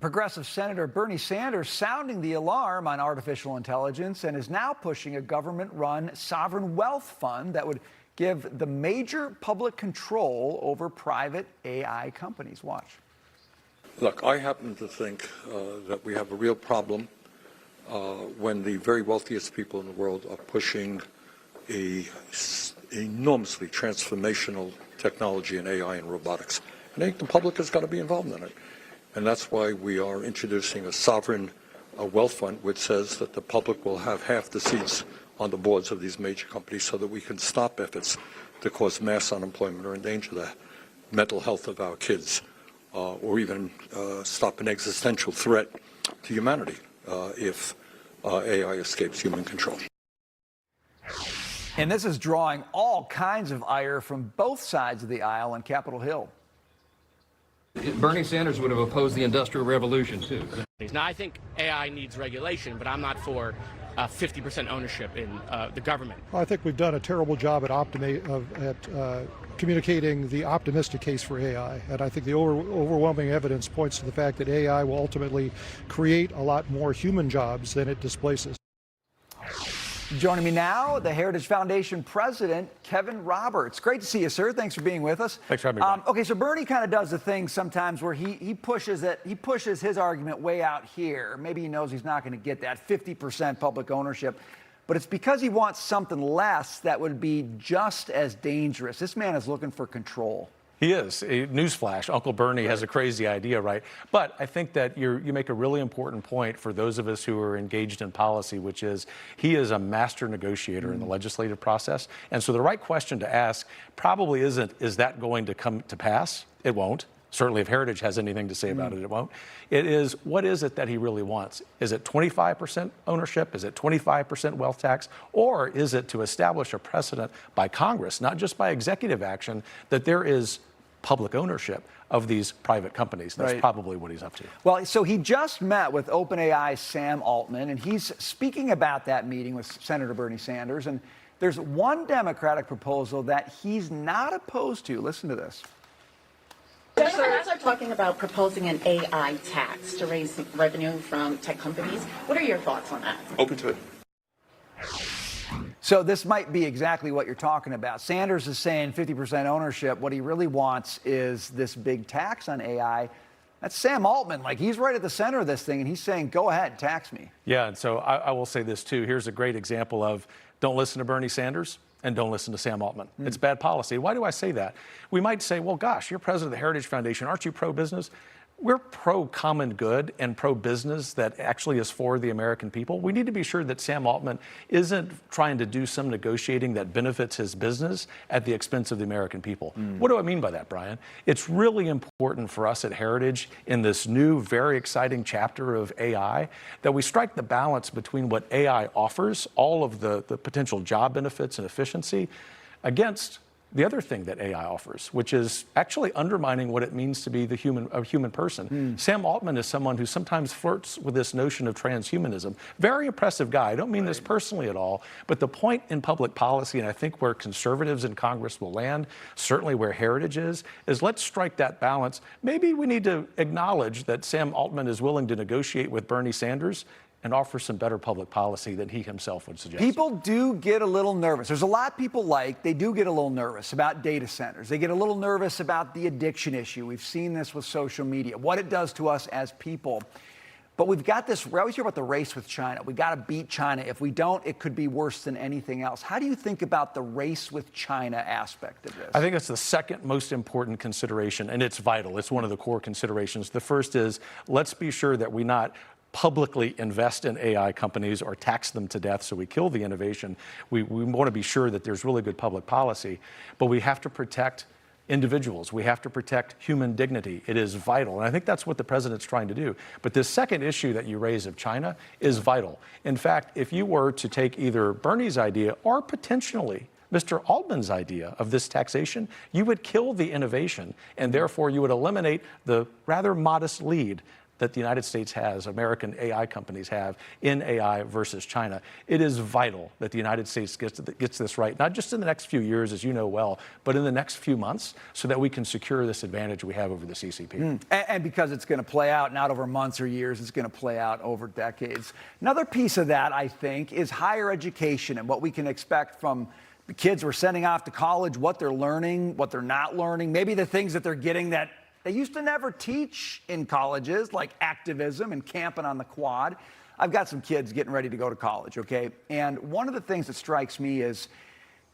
Progressive Senator Bernie Sanders sounding the alarm on artificial intelligence and is now pushing a government-run sovereign wealth fund that would give the major public control over private AI companies. Watch. Look, I happen to think that we have a real problem when the very wealthiest people in the world are pushing a enormously transformational technology in AI and robotics. And I think the public has got to be involved in it. And that's why we are introducing a sovereign wealth fund, which says that the public will have half the seats on the boards of these major companies so that we can stop efforts to cause mass unemployment or endanger the mental health of our kids, or even stop an existential threat to humanity if AI escapes human control. And this is drawing all kinds of ire from both sides of the aisle on Capitol Hill. Bernie Sanders would have opposed the Industrial Revolution, too. Now, I think AI needs regulation, but I'm not for 50% ownership in the government. I think we've done a terrible job at communicating the optimistic case for AI. And I think the overwhelming evidence points to the fact that AI will ultimately create a lot more human jobs than it displaces. Joining me now, the Heritage Foundation president, Kevin Roberts. Great to see you, sir. Thanks for being with us. Thanks for having me. Okay, so Bernie kind of does the thing sometimes where he pushes his argument way out here. Maybe he knows he's not going to get that 50% public ownership, but it's because he wants something less that would be just as dangerous. This man is looking for control. He is. Newsflash, Uncle Bernie has a crazy idea, right? But I think that you make a really important point for those of us who are engaged in policy, which is he is a master negotiator in the legislative process. And so the right question to ask probably isn't, is that going to come to pass? It won't. Certainly if Heritage has anything to say about it, it won't. It is, what is it that he really wants? Is it 25% ownership? Is it 25% wealth tax? Or is it to establish a precedent by Congress, not just by executive action, that there is public ownership of these private companies? That's probably what he's up to. Well, so he just met with OpenAI's Sam Altman, and he's speaking about that meeting with Senator Bernie Sanders. And there's one Democratic proposal that he's not opposed to. Listen to this. Democrats are talking about proposing an AI tax to raise revenue from tech companies. What are your thoughts on that? Open to it. So this might be exactly what you're talking about. Sanders is saying 50% ownership. What he really wants is this big tax on AI. That's Sam Altman. Like, he's right at the center of this thing, and he's saying, go ahead, tax me. Yeah, and so I will say this, too. Here's a great example of don't listen to Bernie Sanders and don't listen to Sam Altman. It's bad policy. Why do I say that? We might say, well, gosh, you're president of the Heritage Foundation. Aren't you pro-business? We're pro-common good and pro-business that actually is for the American people. We need to be sure that Sam Altman isn't trying to do some negotiating that benefits his business at the expense of the American people. What do I mean by that, Brian? It's really important for us at Heritage in this new, very exciting chapter of AI that we strike the balance between what AI offers, all of the potential job benefits and efficiency, against the other thing that AI offers, which is actually undermining what it means to be a human person. Sam Altman is someone who sometimes flirts with this notion of transhumanism. Very impressive guy. I don't mean this personally at all, but the point in public policy, and I think where conservatives in Congress will land, certainly where Heritage is let's strike that balance. Maybe we need to acknowledge that Sam Altman is willing to negotiate with Bernie Sanders and offer some better public policy than he himself would suggest. People do get a little nervous. There's a lot people they do get a little nervous about data centers. They get a little nervous about the addiction issue. We've seen this with social media, what it does to us as people. But we've got this, we always hear about the race with China. We got to beat China. If we don't, it could be worse than anything else. How do you think about the race with China aspect of this? I think it's the second most important consideration, and it's vital. It's one of the core considerations. The first is, let's be sure that we not publicly invest in AI companies or tax them to death so we kill the innovation. We want to be sure that there's really good public policy, but we have to protect individuals. We have to protect human dignity. It is vital, and I think that's what the president's trying to do. But this second issue that you raise of China is vital. In fact, if you were to take either Bernie's idea or potentially Mr. Altman's idea of this taxation, you would kill the innovation, and therefore you would eliminate the rather modest lead that the United States has, American AI companies have in AI versus China. It is vital that the United States gets this right, not just in the next few years, as you know well, but in the next few months, so that we can secure this advantage we have over the CCP. And because it's going to play out not over months or years, it's going to play out over decades. Another piece of that, I think, is higher education and what we can expect from the kids we're sending off to college, what they're learning, what they're not learning, maybe the things that they're getting that they used to never teach in colleges, like activism and camping on the quad. I've got some kids getting ready to go to college, okay? And one of the things that strikes me is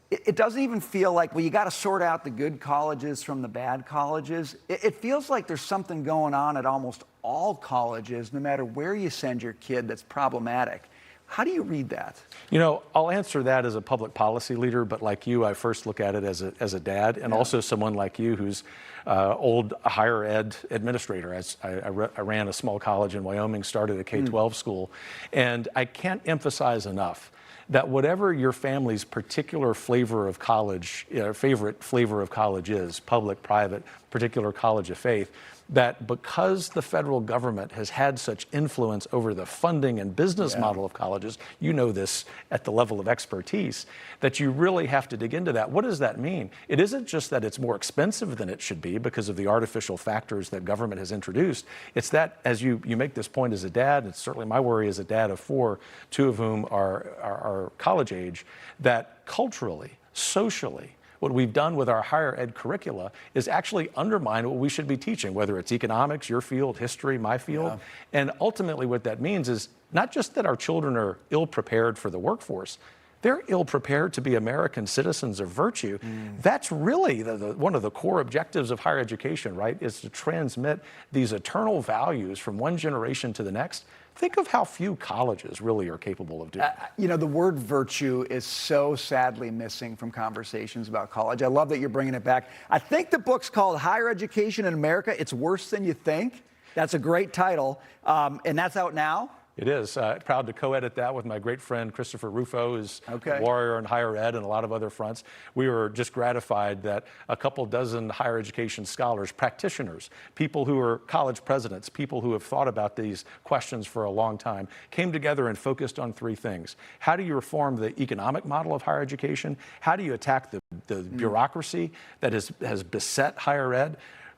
it doesn't even feel like, well, you got to sort out the good colleges from the bad colleges. It feels like there's something going on at almost all colleges, no matter where you send your kid, that's problematic. How do you read that? You know, I'll answer that as a public policy leader, but like you, I first look at it as a dad, and also someone like you who's old higher ed administrator. I ran a small college in Wyoming, started a K-12 school, and I can't emphasize enough that whatever your family's particular flavor of college, favorite flavor of college is, public, private, particular college of faith, that because the federal government has had such influence over the funding and business model of colleges, you know this at the level of expertise, that you really have to dig into that. What does that mean? It isn't just that it's more expensive than it should be because of the artificial factors that government has introduced. It's that, as you make this point as a dad, it's certainly my worry as a dad of 4, 2 of whom are college age, that culturally, socially, what we've done with our higher ed curricula is actually undermine what we should be teaching, whether it's economics, your field, history, my field. And ultimately what that means is not just that our children are ill-prepared for the workforce, they're ill-prepared to be American citizens of virtue. That's really one of the core objectives of higher education, right, is to transmit these eternal values from one generation to the next. Think of how few colleges really are capable of doing that. You know, the word virtue is so sadly missing from conversations about college. I love that you're bringing it back. I think the book's called Higher Education in America, It's Worse Than You Think. That's a great title, and that's out now. It is. Proud to co-edit that with my great friend Christopher Rufo, who's a warrior in higher ed and a lot of other fronts. We were just gratified that a couple dozen higher education scholars, practitioners, people who are college presidents, people who have thought about these questions for a long time, came together and focused on 3 things. How do you reform the economic model of higher education? How do you attack the bureaucracy that has beset higher ed?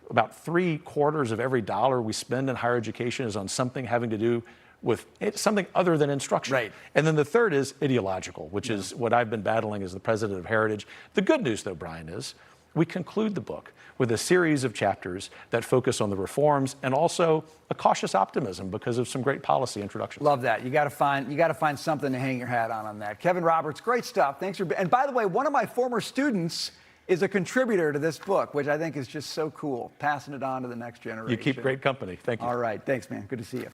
About 3/4 of every dollar we spend in higher education is on something having to do with something other than instruction. Right. And then the third is ideological, which is what I've been battling as the president of Heritage. The good news, though, Brian, is we conclude the book with a series of chapters that focus on the reforms and also a cautious optimism because of some great policy introductions. Love that. You got to find something to hang your hat on that. Kevin Roberts, great stuff. Thanks for. And by the way, one of my former students is a contributor to this book, which I think is just so cool. Passing it on to the next generation. You keep great company. Thank you. All right. Thanks, man. Good to see you.